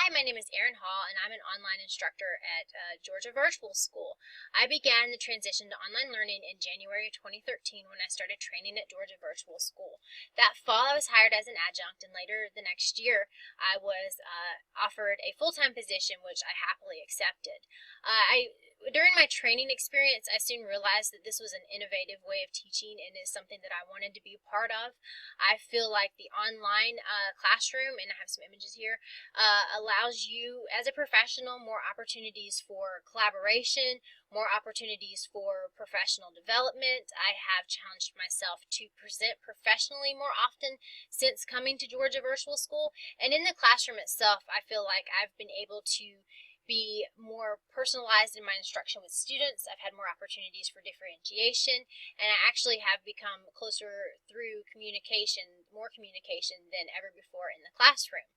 Hi, my name is Erin Hall, and I'm an online instructor at Georgia Virtual School. I began the transition to online learning in January of 2013 when I started training at Georgia Virtual School. That fall, I was hired as an adjunct, and later the next year, I was offered a full-time position, which I happily accepted. During my training experience, I soon realized that this was an innovative way of teaching and is something that I wanted to be a part of. I feel like the online classroom, and I have some images here, allows you as a professional more opportunities for collaboration, more opportunities for professional development. I have challenged myself to present professionally more often since coming to Georgia Virtual School, and in the classroom itself, I feel like I've been able to be more personalized in my instruction with students. I've had more opportunities for differentiation, and I actually have become closer through communication, more communication than ever before in the classroom.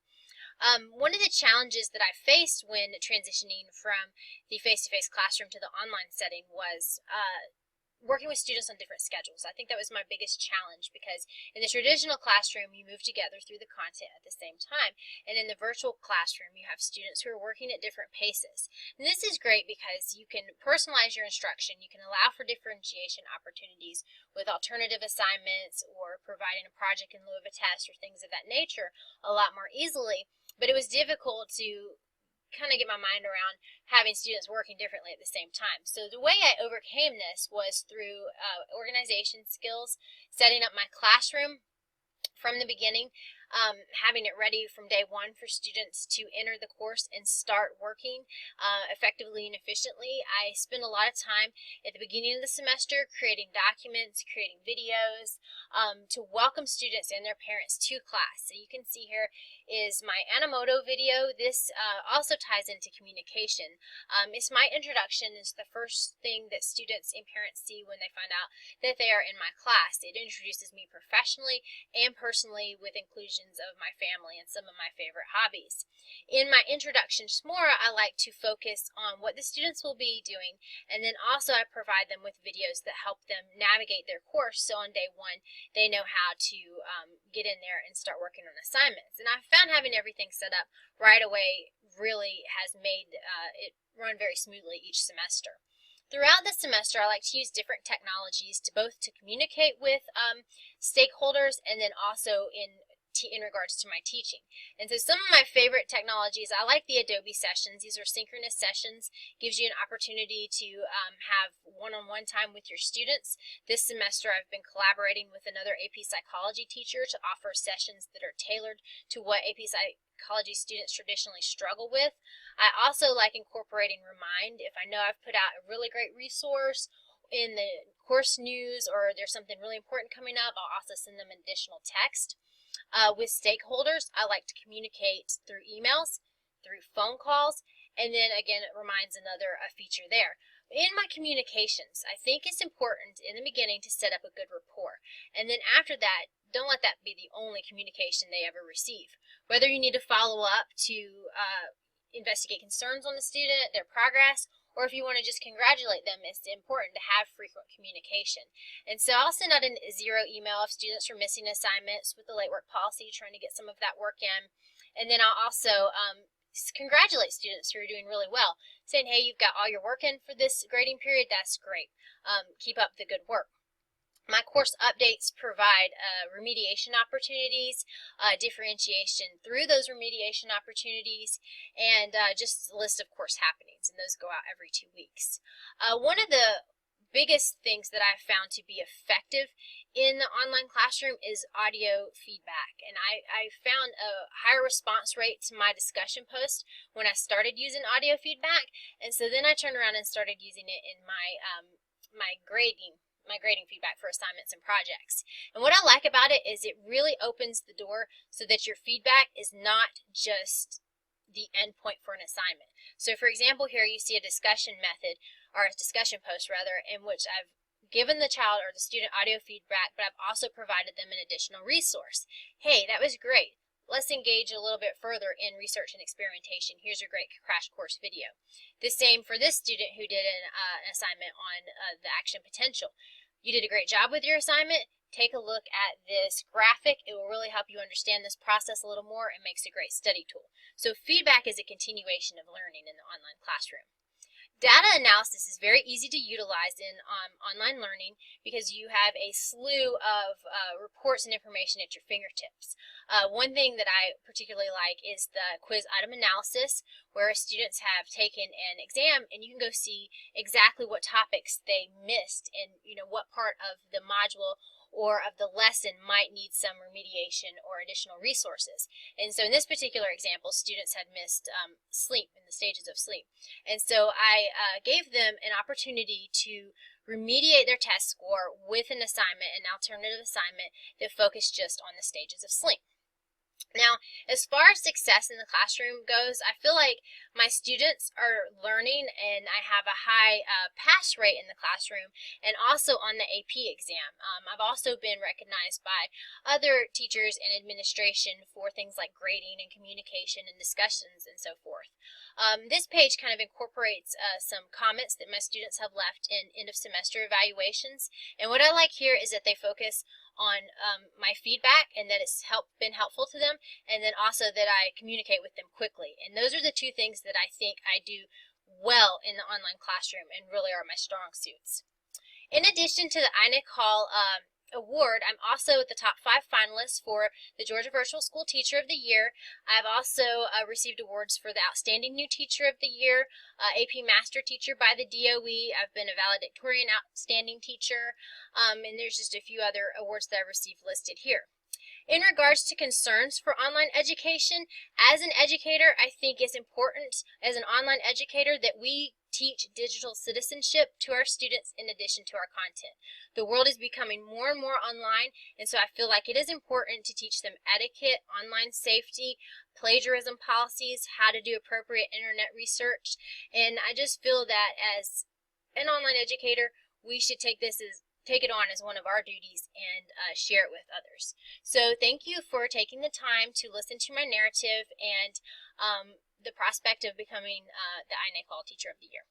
One of the challenges that I faced when transitioning from the face-to-face classroom to the online setting was working with students on different schedules. I think that was my biggest challenge because in the traditional classroom, you move together through the content at the same time. And in the virtual classroom, you have students who are working at different paces. And this is great because you can personalize your instruction. You can allow for differentiation opportunities with alternative assignments or providing a project in lieu of a test or things of that nature a lot more easily. But it was difficult to kind of get my mind around having students working differently at the same time. So the way I overcame this was through organization skills, setting up my classroom from the beginning, having it ready from day one for students to enter the course and start working effectively and efficiently. I spend a lot of time at the beginning of the semester creating documents, creating videos to welcome students and their parents to class. So you can see here is my iNACOL video. This also ties into communication. It's my introduction. It's the first thing that students and parents see when they find out that they are in my class. It introduces me professionally and personally with inclusions of my family and some of my favorite hobbies. In my introduction to SMORA, I like to focus on what the students will be doing, and then also I provide them with videos that help them navigate their course, so on day one they know how to get in there and start working on assignments. And I found having everything set up right away really has made it run very smoothly each semester. Throughout the semester, I like to use different technologies to both to communicate with stakeholders and then also in regards to my teaching. And so some of my favorite technologies, I like the Adobe sessions. These are synchronous sessions. Gives you an opportunity to have one-on-one time with your students. This semester I've been collaborating with another AP Psychology teacher to offer sessions that are tailored to what AP Psychology students traditionally struggle with. I also like incorporating Remind. If I know I've put out a really great resource in the course news or there's something really important coming up, I'll also send them additional text. With stakeholders, I like to communicate through emails, through phone calls, and then again, it reminds another feature there. In my communications, I think it's important in the beginning to set up a good rapport. And then after that, don't let that be the only communication they ever receive. Whether you need to follow up to investigate concerns on the student, their progress, or if you want to just congratulate them, it's important to have frequent communication. And so I'll send out a zero email if students are missing assignments with the late work policy, trying to get some of that work in. And then I'll also congratulate students who are doing really well, saying, hey, you've got all your work in for this grading period. That's great. Keep up the good work. My course updates provide remediation opportunities, differentiation through those remediation opportunities, and just a list of course happenings, and those go out every 2 weeks. One of the biggest things that I've found to be effective in the online classroom is audio feedback, and I found a higher response rate to my discussion post when I started using audio feedback, and so then I turned around and started using it in my grading feedback for assignments and projects. And what I like about it is it really opens the door so that your feedback is not just the end point for an assignment. So for example, here you see a discussion method, or a discussion post rather, in which I've given the child or the student audio feedback, but I've also provided them an additional resource. Hey, that was great. Let's engage a little bit further in research and experimentation. Here's a great crash course video. The same for this student who did an assignment on the action potential. You did a great job with your assignment. take a look at this graphic. It will really help you understand this process a little more and makes a great study tool. So feedback is a continuation of learning in the online classroom. Data analysis is very easy to utilize in online learning because you have a slew of reports and information at your fingertips. One thing that I particularly like is the quiz item analysis, where students have taken an exam and you can go see exactly what topics they missed and what part of the module or of the lesson might need some remediation or additional resources. And so in this particular example, students had missed sleep in the stages of sleep. And so I gave them an opportunity to remediate their test score with an assignment, an alternative assignment that focused just on the stages of sleep. Now, as far as success in the classroom goes, I feel like my students are learning and I have a high pass rate in the classroom and also on the AP exam. I've also been recognized by other teachers and administration for things like grading and communication and discussions and so forth. This page kind of incorporates some comments that my students have left in end of semester evaluations. And what I like here is that they focus on my feedback and that it's been helpful to them, and then also that I communicate with them quickly. And those are the two things that I think I do well in the online classroom and really are my strong suits. In addition to the iNACOL award, I'm also the top 5 finalists for the Georgia Virtual School Teacher of the Year. I've also received awards for the Outstanding New Teacher of the Year, AP Master Teacher by the DOE. I've been a valedictorian Outstanding Teacher, and there's just a few other awards that I received listed here. In regards to concerns for online education, as an educator, I think it's important as an online educator that we teach digital citizenship to our students in addition to our content. The world is becoming more and more online, and so I feel like it is important to teach them etiquette, online safety, plagiarism policies, how to do appropriate internet research, and I just feel that as an online educator, we should take it on as one of our duties and share it with others. So thank you for taking the time to listen to my narrative and the prospect of becoming the iNACOL Teacher of the Year.